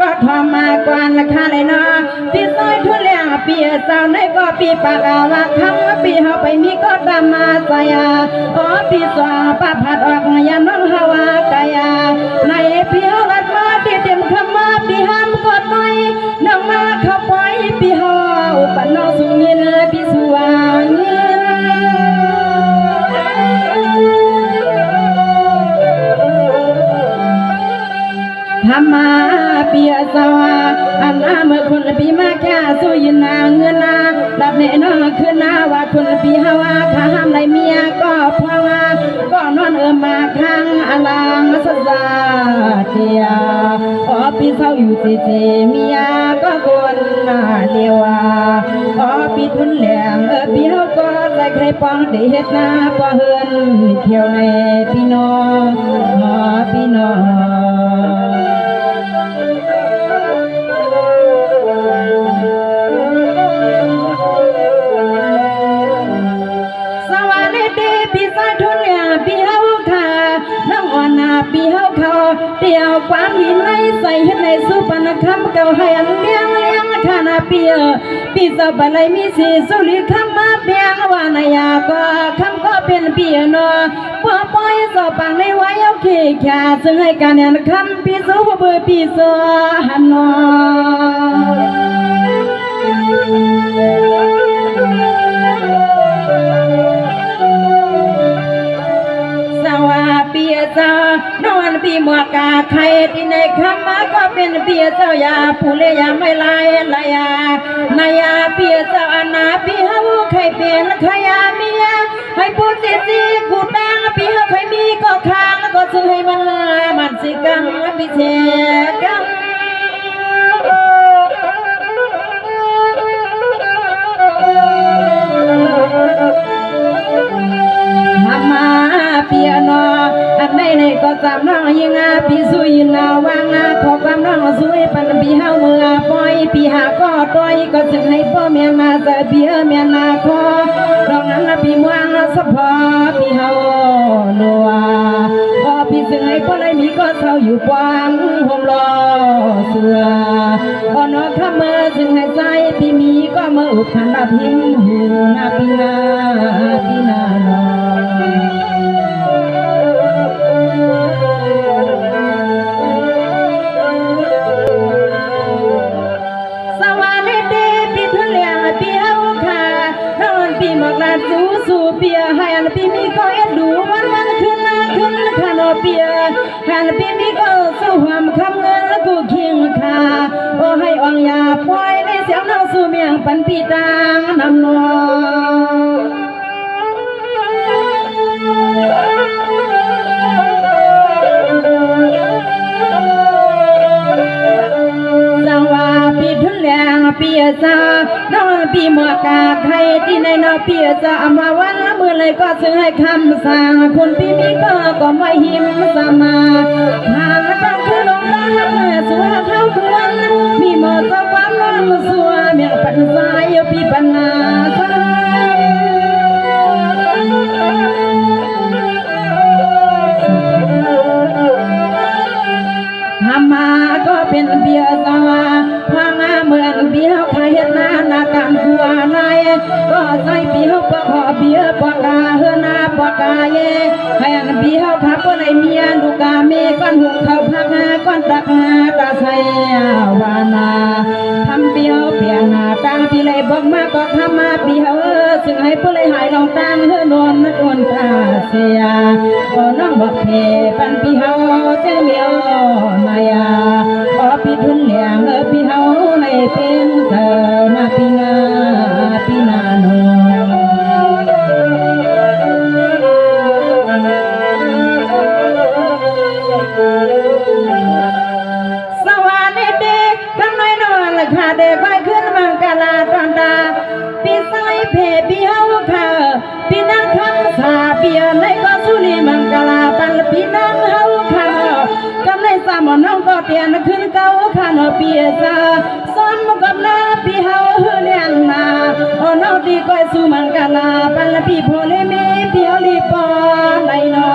ก็ทอมากวนละคาเลยเนาะพี่ซอยทุเรียงปีเจ้าในก็ปีปากว่าคำปีเฮาไปมีก็ตามมาใจอ๋อปีสวาป้าผัดออกยาน้องฮาวากายในปีเฮาลัดมาตีเต็มคำมาปีห้ามกดหน่อยน้องมาเข้าไปปีเฮาปนน้องสุงินปีสวางทำมาปีสวาอันอาเมื่อคนปีมาแค่สู้ยินนาเงินนาดับเนนอขึ้นนาว่าคนปีฮาวาข้าห้ามไรเมียก็พอว่าก็นอนมาข้างอลางสซาเตียพอปีเศร้าอยู่เจเจเมียก็กวนเลียวพอปีทุนแหลงปีเฮาก็ใจใครปองได้เฮ็ดนาพอเฮือนเขียวในพี่น้องพี่น้องปีเฮาเขาเดี่ยวความหินในใส่เฮ็ดในสุปนคำเก่าให้อันเลี้ยงขนาปีปีสบอะไรมีสีสุริคำมาเปียงว่านายาก็คำก็เป็นปีนอปอปอยสอบปังในไว้เอาขี้ขาซึ่งให้การยันคำปีสุเบอร์ปีสหันนอปีเจ้านอนปีหมวกกาไข่ที่ในคำมาก็เป็นปีเจ้ายาผู้เลียไม่ลายลายนายาปีเจ้าอนาปีเฮาไข่เป็นขยาเมียให้พูดสิกูดังปีเฮาไข่มีก็ค้างก็ซื้อให้มันสิกังปีเชกังมาเปียนออันในก็จำน้องยิงปีสุยนาวางขอความน้องสุยปันปีเฮาเมื่อปล่อยปีหาก็ต้อยก็จึงให้พ่อแม่มาจะเบียแม่นาคอรองนั้นปีม่วงสะพอปีเฮาลัวพอปีจึงให้พ่อเลยมีก็เศร้าอยู่กวางห่มรอเสือพอนอข้าเมื่อจึงให้ใจปีมีก็เมื่ออุพันนาพิมหูนาปีนาปีนานอสู้เปียให้อันปีมีก็เอ็ดดูวันขึ้นขานอเปียให้อันปีมีก็สู้ความคำเงินแล้วกูเคียงคาโอ้ให้อ่องยาปล่อยในเสียงน้องสู้เมียงปันปีตางนำนอปีซาน้องปีหมวกกาไข่ที่ในนอปีซามาวันละมือเลยก็ซื้อให้คำสั่งคนปีมีก็ไม่หิมสมาหางตั้งคือลงน้ำสัวเท่าควนมีหมอจะความร้อนสัวเมียปันสายปีปันนาทำมาก็เป็นเบียร์ซาเหมือนเบี้ยวขายเฮ็ดนาการหัวนายก็ใส่เบี้ยวก็ขอเบี้ยวปากาเฮือนาปากาเย่ให้อันเบี้ยวขับก็ได้เมียลูกกาเมก้อนหุงเขาพักก้อนตักตาใส่วานาทำเบี้ยวเปลี่ยนหน้าตั้งปีเลยบอกมาก็ทำมาเบี้ยวซึ่งให้ผู้เลยหายลองตั้งเฮือนอนนักวนตาเสียก็น้องบอกเพปันปีเฮาเจ้าเมียวนายก็ปีทุนเหลียงปีเฮาในเป็นเธอนาปีนาโนสวรรค์เด็กทั้งน้อยนอนละค่ะเด็กไปขึ้นมังกลาตอนตาปีใส่เพปีเฮาค่ะปีนังคำสาเปียในก็สุนีมังกลาปันปีนังเฮาค่ะกำไรสามน้องก็เตียนขึ้นเก้าค่ะนอปีซาซ้อมกับนาปีเฮาเลี้ยงนาโอ้น้องดีก็สู้มังกลาปันปีโพเลเมปีเฮาลีปอไหลนอ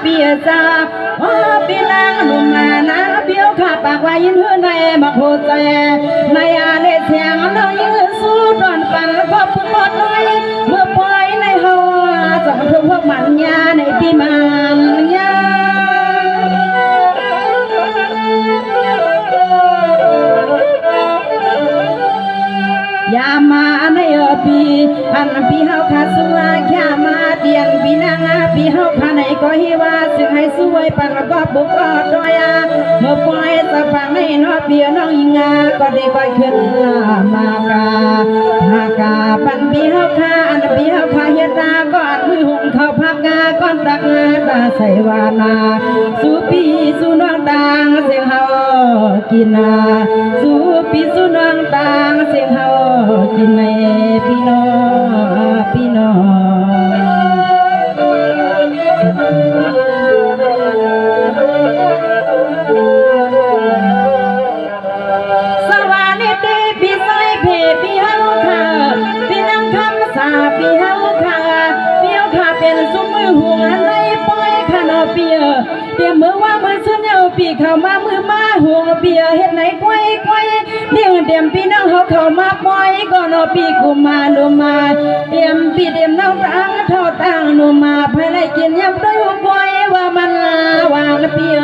ปีซาปีนางหนุ่มมานาเบี้ยวขาปากไว้ยินเฮือในมาโคใจในอาเลเสียงน้อยสู้ดอนปันก็พึ่งหมดเลยเมื่อปล่อยในเฮาสองทุ่มพวกมันยาในปีมันยายามาในปีอันปีเฮาขาสวาแค่มาเดียนปีนางปีเฮาขาในก็ฮิว่าสึงให้สวยปังก็บุกก็ดอยเมื่อปล่อยสะพังในนอเบียน้องยิงก็ได้ก็ขึ้นมากาปันปีเฮาขาอันปีเฮาขาเฮ็ดตาก็อันมือหุงเข้าพักงาก้อนตักงาตาใส่วานาสู่ปีสู่น้องต่างเสียงเฮากินสู่ปีสู่น้องต่างเสียงเฮากินในพี่น้องพี่น้องสวานิเดพี่ใส่เพพี่เฮาค่ะพี่นั่งคำสาพี่เฮาค่ะพี่เฮาค่ะเป็นซุ้มมือหัวในปล่อยขนอเปียเดี๋ยวมือว่ามือสุดเดียวปีเข้ามามือมาหัวเปียเฮ็ดไหนก้อยเดี๋ยวเดี๋ยวพี่น้องเขาเข้ามาปล่อยก็นอปีกูมาโนมาเดี๋ยวพี่เดี๋ยวน้องต่างเท่าต่างโนมาภายในกินยับด้วยหัวก้อยว่ามันวางละเปีย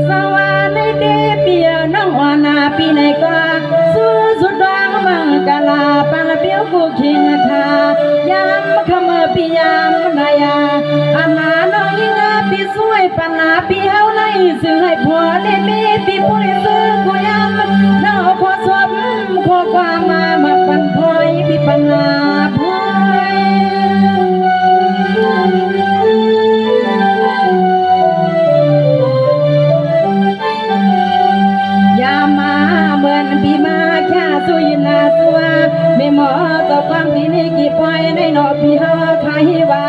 สวานิเดเปียน้องวานาปีไหนก็สู้สุดดวงมังกลาปังเปียวกูขิงทายามขมปียามนายาอานาน้องยิงปีสวยปันนาปีเฮาในซึ่งให้ผัวเล่มีปีผู้ได้ซื้อกูยามน้องขอสวมขอความมาปันพลอยปีปันนาพลอยยามาเหมือนปีมาแค่สุยนาสัวไม่หมอต่อความปีนี้กี่ปล่อยในนอปีเฮาขายว่า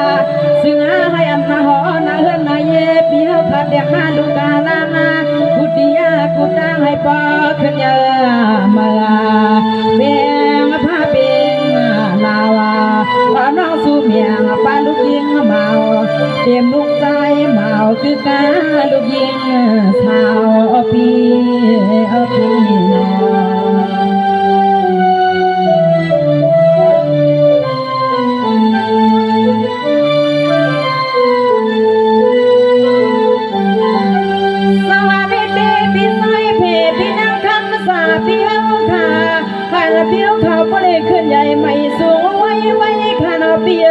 ซึ่งให้อันนาหอนาเฮือนนาเย่ปีเฮาขาดเด็กมาลูกกาลานากุดียากุตางให้ปอขึ้นเยอะมาเบียงผ้าเบียงลาวาพอน้องสู้เมียงป้าลูกยิงเมาเตรียมลูกใจเมาคือกาลูกยิงสาวปีน้องพี่เฮาค่ะให้ละเบี้ยวเขาบ่ได้ขึ้นใหญ่ไม่สูงไว้ค่ะนอเปีย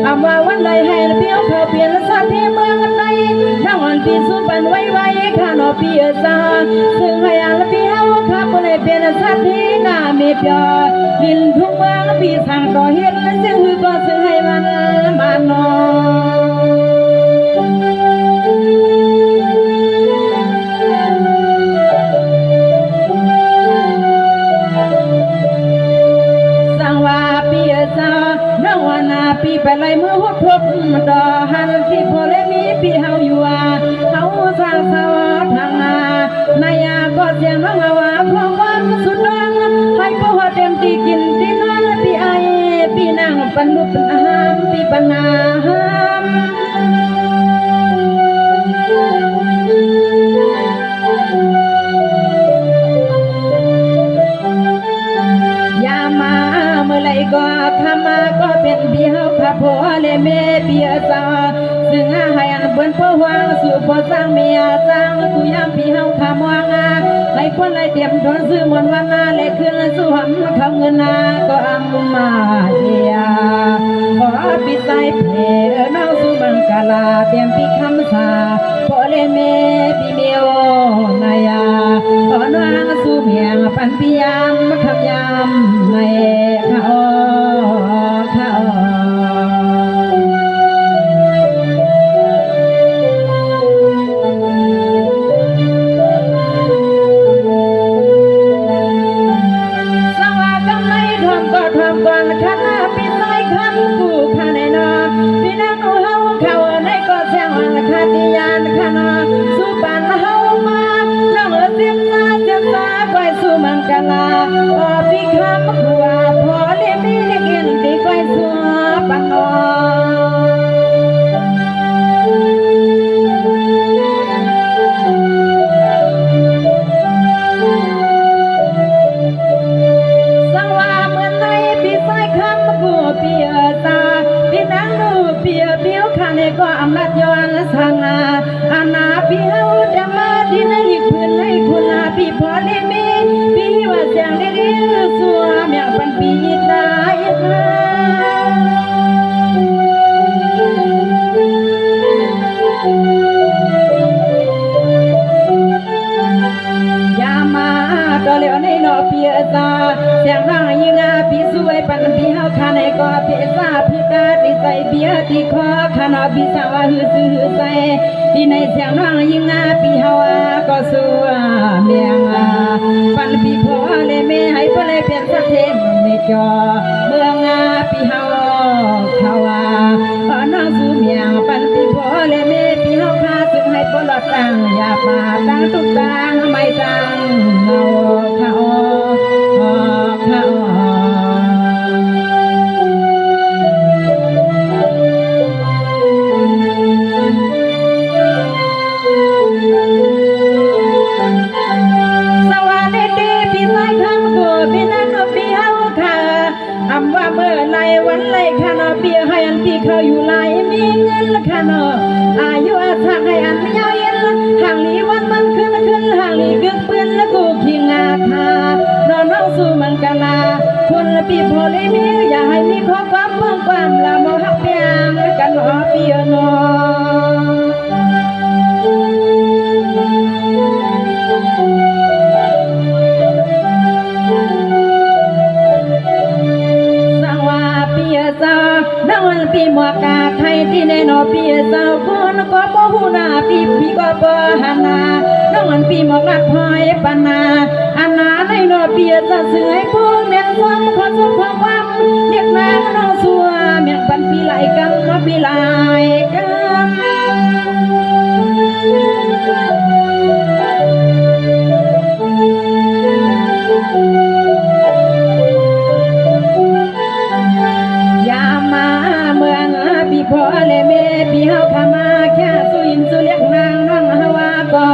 อาว่าวันใดให้ละเบี้ยวเขาเปลี่ยนสัตว์ที่เมืองใดทั้งวันปีสุปันไว้ค่ะนอเปียซาซึ่งให้ละเบี้ยวค่ะบ่ได้เปลี่ยนสัตว์ที่หน้ามีเปียดินทุกเมืองปีสั่งต่อเฮ็ดและซึ่งคือก็ซึ่งให้มันมานอน้องวานาปีไปไล่มือหัวพบดอหันที่พอและมีปีเฮาอยู่เฮาสร้างสาวทางนายาก็เสียงน้องว่าพอวันสุดน้องให้พ่อเต็มที่กินที่นอนปีไอปีนางปันลุปันหามปีปันนาหามยามาเมื่อไรก็ทำมาก็เป็นเบี้ยวขับหัวเลยเมเบียซาซึ่งให้อันเบิ้นพ่อวางสู่พ่อสร้างเมียสร้างกูยามพี่เฮาขามวางให้คนไรเตรียมทนซื้อมวลวันนาเลยขึ้นสู่หำเขาเงินนาก็อัมมาเดียขอปีใส่เพน้องสู่บังกาลาเตรียมปีคำสาพ่อเลยเมปีเมียวนายาขอนางสู่เมียงปันปียามคำยามในเขาก่อนขันปีใส่ขันกูขันในนอพี่นางหนูเฮาเขาในก็แซงวันขันดิยานขันสู้ปันเฮามาน้องเสียงซาไปสู่มังกลา ำนัดย้อนสังอาณาพี่เฮาจะมาดินลิกพื้นให้คุณลาพี่พอได้มีพี่ว่าเสียงเรียกสัวเมียปันปีได้ก็เลี้ยวในนอเปียซาเสียงร่างยิงอาปีสวยปันปีเฮาคาในก็เปียซาพี่ตาที่ใส่เบียที่คอคานอปีสาวหือซื้อใส่ที่ในเสียงร่างยิงอาปีเฮาก็สัวเมียงปันปีพอเลยไม่ให้เพื่อเลยเปลี่ยนสักเทมไม่จอเมืองปีเฮาเขาน้องสู้เมียงปันปีพอเลยไม่ปีเฮาคาซึ่งให้ปลอดตังอย่ามาตั้งทุกตังไม่ตังเขาว่าเมื่อไรวันไรขานอเปียให้อันที่เขาอยู่ไรมีเงินละขานออายุอาศักให้อันยาวเย็นห่างลีวันมันขึ้นห่างลีเกือกเปื้อนและกูขี้งาคานอนน้องสู้มันกะลาคนละปีพอได้มีอย่าให้มีข้อความเพิ่มความละโมหักเปียงกันหอเปียนอน้องวันปีหมวกกาไทยที่ในนอปีสาวคนก็บ่ฮู้นาปีก็บ่หานาน้องวันปีหมวกรักพอยปานาอานาในนอปีสะเสือให้ผู้เมียนซ้ำขอสุขความหวังเรียกนางน้องสัวเมียนปันปีไหลกังมาปีไหลกังพอเลยเมปีเฮาขามาแค่สุยินสุเลียกนางน้องฮาวาก็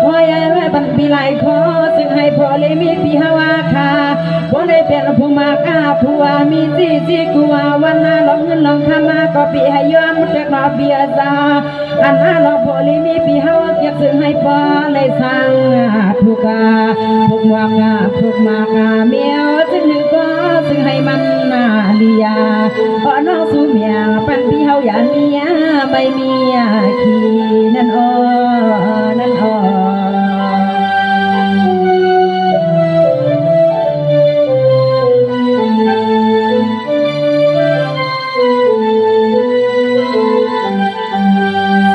พอยัยไว้บันปีไหลคอซึ่งให้พอเลยมีปีฮาวาคาพอได้เป็นผู้มากาผู้ว่ามีจีกัววันน่าลองเงินลองขามาก็ปีให้ยอมมุดเด็กนอเบียซาอันน่าลองพอเลยมีปีฮาวาเก็บซึ่งให้พอเลยสั่งทุกาทุกมากาเมียวซึ่งหนึ่งก็ซึ่งให้มันนาเลียพอน้องสู้เมียปันปีเฮาอย่าเมียไม่เมียขี้นั่นนั่น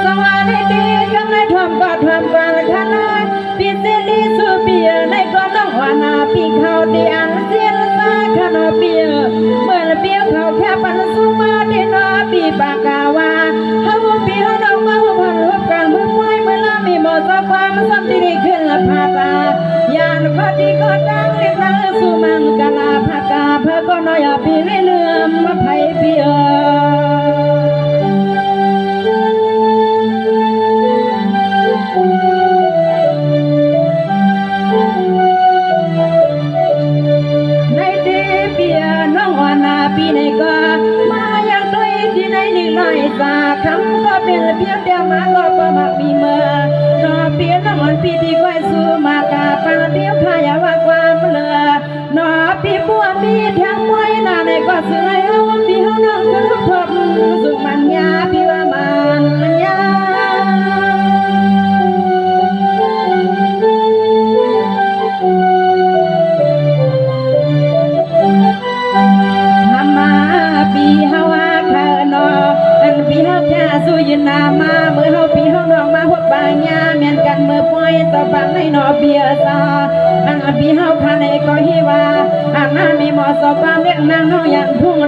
สวัสดีกำลังทำก็ทำกันขนาดปีเซลีสูเบียในก็น้องวานาปีเขาดีอันเสียนตาขนาดเบียเมื่อเบียเขาแค่ปันสุมาดีนอปีปากกาวาเฮาปีเฮาดอกมาพันหัวกันมือไม้เมื่อลามีหมดสักความซ้ำดีขึ้นละพาตายานพอดีก็ดังเรียกดังสุมังกะลาพากาเพื่อก็น้อยปีไม่เลื่อมมาไผ่เบียปีในก็มาอย่างด้วยที่ในลิลายสาคำก็เป็นเพียงเดียวมาก็ประมักมีเมื่อนอเปียน้ำมันปีที่ก้อยสู้มากาปาเดียวขายว่าความเลือนอปีบัวมีแทงมวยหน้าในก็สวยเอาปีเฮาน้องก็พบสุขมันยาพี่ว่ามันยาปีเฮาคานออันปีเฮาแค่สู้ยินนามาเมื่อเฮาปีเฮาน้องมาหัวบางยาเมียนกันเมื่อปล่อยตะบังให้นอเบียซาอันปีเฮาคาในก็ฮิวาอันน่ามีหมอสอบความเรียกนางน้องยันพุ่ง